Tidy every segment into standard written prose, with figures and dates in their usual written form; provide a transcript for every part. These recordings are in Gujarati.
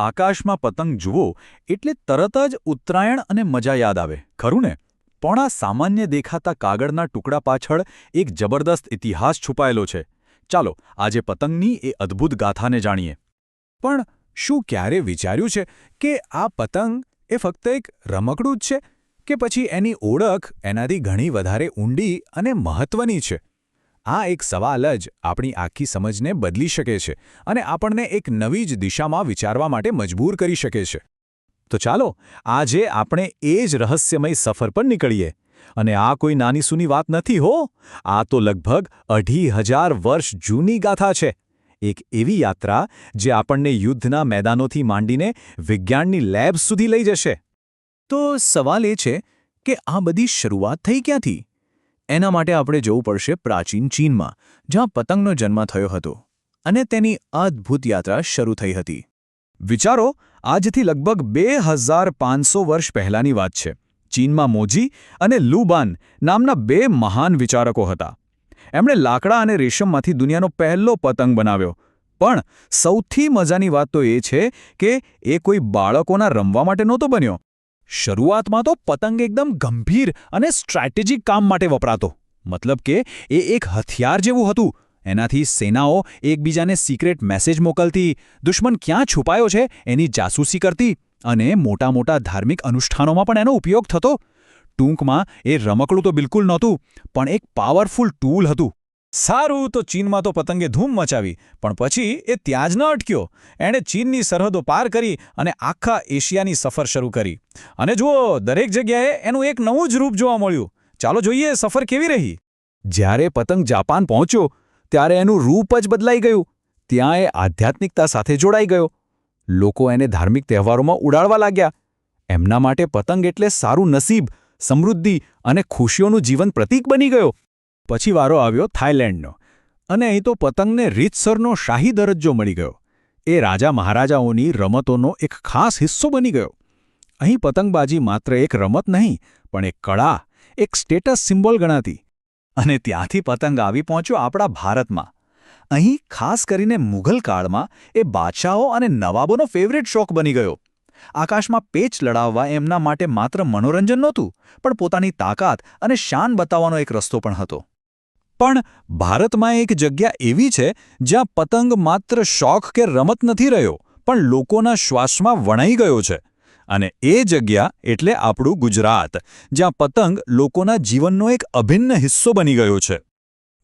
આકાશમાં પતંગ જુઓ એટલે તરત જ ઉત્તરાયણ અને મજા યાદ આવે, ખરું ને? પણ આ સામાન્ય દેખાતા કાગળના ટુકડા પાછળ એક જબરદસ્ત ઇતિહાસ છુપાયેલો છે. ચાલો આજે પતંગની એ અદ્ભુત ગાથાને જાણીએ. પણ શું ક્યારે વિચાર્યું છે કે આ પતંગ એ ફક્ત એક રમકડું જ છે કે પછી એની ઓળખ એનાથી ઘણી વધારે ઊંડી અને મહત્વની છે? આ એક સવાલ જ આપણી આખી સમજને બદલી શકે છે અને આપણને એક નવી જ દિશામાં વિચારવા માટે મજબૂર કરી શકે છે. તો ચાલો આજે આપણે એ જ રહસ્યમય સફર પર નીકળીએ. અને આ કોઈ નાની સૂની વાત નથી હો. આ તો લગભગ 2,500 વર્ષ જૂની ગાથા છે. એક એવી યાત્રા જે આપણને યુદ્ધના મેદાનોથી માંડીને વિજ્ઞાનની લેબ્સ સુધી લઈ જશે. તો સવાલ એ છે કે આ બધી શરૂઆત થઈ ક્યાંથી? એના માટે આપણે જવું પડશે પ્રાચીન ચીનમાં, જ્યાં પતંગનો જન્મ થયો હતો અને તેની અદ્ભુત યાત્રા શરૂ થઈ હતી. વિચારો, આજથી લગભગ 2,500 વર્ષ પહેલાંની વાત છે. ચીનમાં મોજી અને લુબાન નામના 2 મહાન વિચારકો હતા. એમણે લાકડા અને રેશમમાંથી દુનિયાનો પહેલો પતંગ બનાવ્યો. પણ સૌથી મજાની વાત તો એ છે કે એ કોઈ બાળકોના રમવા માટે નહોતો બન્યો. શરૂઆતમાં તો પતંગ એકદમ ગંભીર અને સ્ટ્રેટેજિક કામ માટે વપરાતો. મતલબ કે એ એક હથિયાર જેવું હતું. એનાથી સેનાઓ એકબીજાને સિક્રેટ મેસેજ મોકલતી, દુશ્મન ક્યાં છુપાયો છે એની જાસૂસી કરતી અને મોટા મોટા ધાર્મિક અનુષ્ઠાનોમાં પણ એનો ઉપયોગ થતો. ટૂંકમાં એ રમકડું તો બિલકુલ નહોતું, પણ એક પાવરફુલ ટૂલ હતું. સારું, તો ચીનમાં તો પતંગે ધૂમ મચાવી, પણ પછી એ ત્યાં જ ન અટક્યો. એણે ચીનની સરહદો પાર કરી અને આખા એશિયાની સફર શરૂ કરી. અને જુઓ, દરેક જગ્યાએ એનું એક નવું જ રૂપ જોવા મળ્યું. ચાલો જોઈએ સફર કેવી રહી. જ્યારે પતંગ જાપાન પહોંચ્યો ત્યારે એનું રૂપ જ બદલાઈ ગયું. ત્યાં એ આધ્યાત્મિકતા સાથે જોડાઈ ગયો. લોકો એને ધાર્મિક તહેવારોમાં ઉડાડવા લાગ્યા. એમના માટે પતંગ એટલે સારું નસીબ, સમૃદ્ધિ અને ખુશીઓનું જીવન પ્રતીક બની ગયો. પછી વારો આવ્યો થાઇલેન્ડનો, અને અહીં તો પતંગને રીતસરનો શાહી દરજ્જો મળી ગયો. એ રાજા મહારાજાઓની રમતોનો એક ખાસ હિસ્સો બની ગયો. અહીં પતંગબાજી માત્ર એક રમત નહીં, પણ એક કળા, એક સ્ટેટસ સિમ્બોલ ગણાતી. અને ત્યાંથી પતંગ આવી પહોંચ્યો આપણા ભારતમાં. અહીં ખાસ કરીને મુઘલ કાળમાં એ બાદશાહો અને નવાબોનો ફેવરેટ શોખ બની ગયો. આકાશમાં પેચ લડાવવા એમના માટે માત્ર મનોરંજન નહોતું, પણ પોતાની તાકાત અને શાન બતાવવાનો એક રસ્તો પણ હતો. પણ ભારતમાં એક જગ્યા એવી છે જ્યાં પતંગ માત્ર શોખ કે રમત નથી રહ્યો, પણ લોકોના શ્વાસમાં વણાઈ ગયો છે. અને એ જગ્યા એટલે આપણું ગુજરાત, જ્યાં પતંગ લોકોના જીવનનો એક અભિન્ન હિસ્સો બની ગયો છે.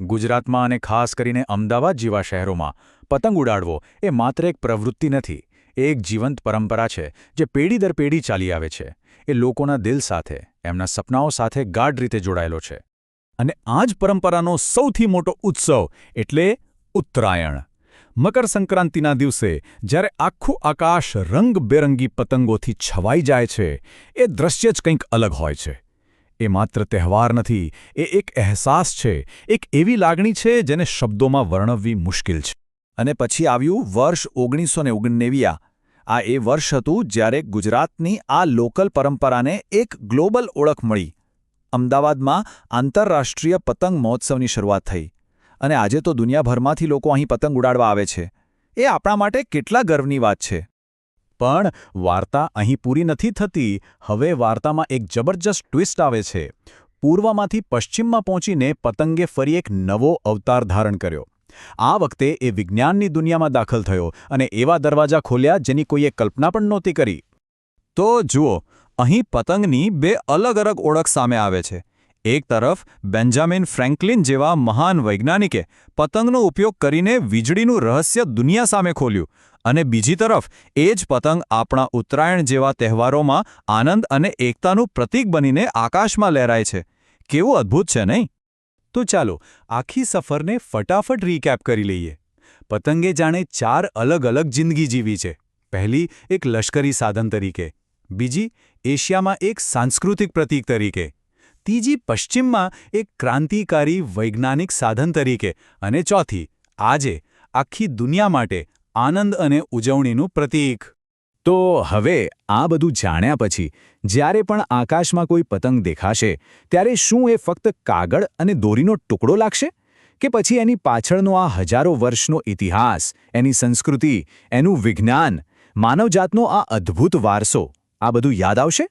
ગુજરાતમાં અને ખાસ કરીને અમદાવાદ જેવા શહેરોમાં પતંગ ઉડાડવો એ માત્ર એક પ્રવૃત્તિ નથી, એ એક જીવંત પરંપરા છે જે પેઢી દર પેઢી ચાલી આવે છે. એ લોકોના દિલ સાથે, એમના સપનાઓ સાથે ગાઢ રીતે જોડાયેલો છે. અને આ જ પરંપરાનો સૌથી મોટો ઉત્સવ એટલે ઉત્તરાયણ. મકર સંક્રાંતિના દિવસે જ્યારે આખું આકાશ રંગબેરંગી પતંગોથી છવાઈ જાય છે, એ દૃશ્ય જ કંઈક અલગ હોય છે. એ માત્ર તહેવાર નથી, એ એક અહેસાસ છે, એક એવી લાગણી છે જેને શબ્દોમાં વર્ણવવી મુશ્કેલ છે. અને પછી આવ્યું વર્ષ 1999. આ એ વર્ષ હતું જ્યારે ગુજરાતની આ લોકલ પરંપરાને એક ગ્લોબલ ઓળખ મળી. અમદાવાદમાં આંતરરાષ્ટ્રીય પતંગ મહોત્સવની શરૂઆત થઈ. અને આજે તો દુનિયાભરમાંથી લોકો અહીં પતંગ ઉડાડવા આવે છે. એ આપણા માટે કેટલા ગર્વની વાત છે. પણ વાર્તા અહીં પૂરી નથી થતી. હવે વાર્તામાં એક જબરજસ્ત ટ્વિસ્ટ આવે છે. પૂર્વમાંથી પશ્ચિમમાં પહોંચીને પતંગે ફરી એક નવો અવતાર ધારણ કર્યો. આ વખતે એ વિજ્ઞાનની દુનિયામાં દાખલ થયો અને એવા દરવાજા ખોલ્યા જેની કોઈએ કલ્પના પણ નહોતી કરી. તો જુઓ, અહીં પતંગની 2 અલગ અલગ ઓળખ સામે આવે છે. એક તરફ બેન્જામિન ફ્રેન્કલિન જેવા મહાન વૈજ્ઞાનિકે પતંગનો ઉપયોગ કરીને વીજળીનું રહસ્ય દુનિયા સામે ખોલ્યું, અને બીજી તરફ એ જ પતંગ આપણા ઉત્તરાયણ જેવા તહેવારોમાં આનંદ અને એકતાનું પ્રતીક બનીને આકાશમાં લહેરાય છે. કેવું અદ્ભુત છે નહીં? તો ચાલો આખી સફરને ફટાફટ રીકેપ કરી લઈએ. પતંગે જાણે 4 અલગ અલગ જિંદગી જીવી છે. પહેલી એક લશ્કરી સાધન તરીકે, બીજી એશિયામાં એક સાંસ્કૃતિક પ્રતીક તરીકે, ત્રીજી પશ્ચિમમાં એક ક્રાંતિકારી વૈજ્ઞાનિક સાધન તરીકે, અને ચોથી આજે આખી દુનિયા માટે આનંદ અને ઉજવણીનું પ્રતીક. તો હવે આ બધું જાણ્યા પછી જ્યારે પણ આકાશમાં કોઈ પતંગ દેખાશે ત્યારે શું એ ફક્ત કાગળ અને દોરીનો ટુકડો લાગશે? કે પછી એની પાછળનો આ હજારો વર્ષનો ઇતિહાસ, એની સંસ્કૃતિ, એનું વિજ્ઞાન, માનવજાતનો આ અદ્ભુત વારસો આ બધું યાદ આવશે